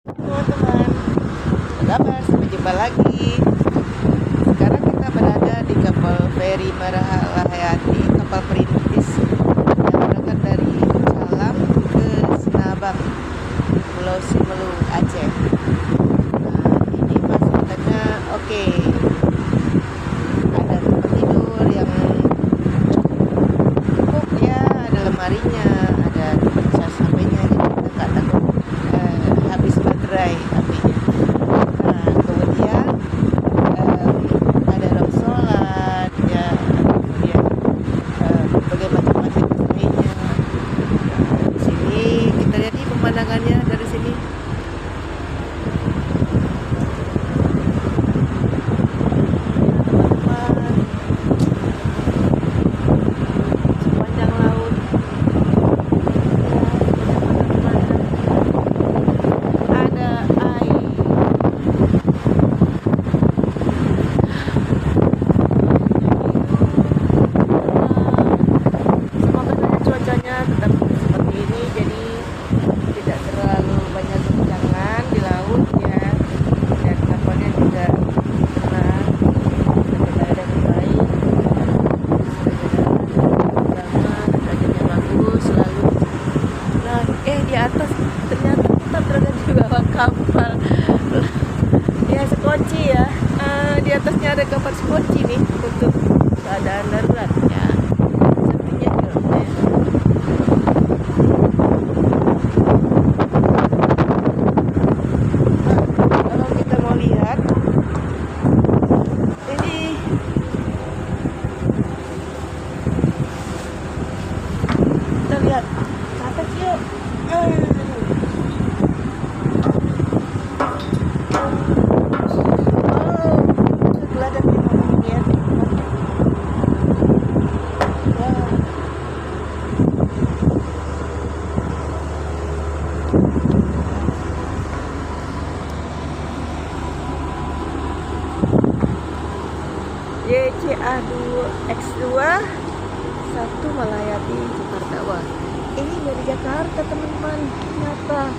Teman-teman, apa kabar? Sampai jumpa lagi. Sekarang kita berada di kapal feri Marahayati, kapal perintis yang berangkat dari Calam ke Sinabang, Pulau Simelu, Aceh. Nah, ini fasilitasnya oke. Ada tempat tidur yang cukup ya, ada lemarinya, ada tempat charge HP-nya, jadi kita nggak takut habis baterai HP-nya. Nah, kemudian ada ruang sholat ya, kemudian berbagai macam fasilitas lainnya. Di sini kita lihat nih pemandangannya dari sini. Teman-teman, sepanjang laut ada air. Semoga saja cuacanya tetap seperti ini, jadi tidak terlalu banyak guncangan di laut ya, dan kapalnya juga tenang, keadaan baik, nyaman, cuacanya bagus selalu. Nah, di atas ternyata kita berada di bawah kapal ya, sekoci ya. Di atasnya ada kapal sekoci nih untuk keadaan darurat ya. Sampingnya juga ya. Nah, kalau kita mau lihat ini, kita lihat ke atas yuk. Teladan kita ini ya. Wah. YCA2X2 1 Malayati Jakarta. Wah, ini dari Jakarta teman-teman, ternyata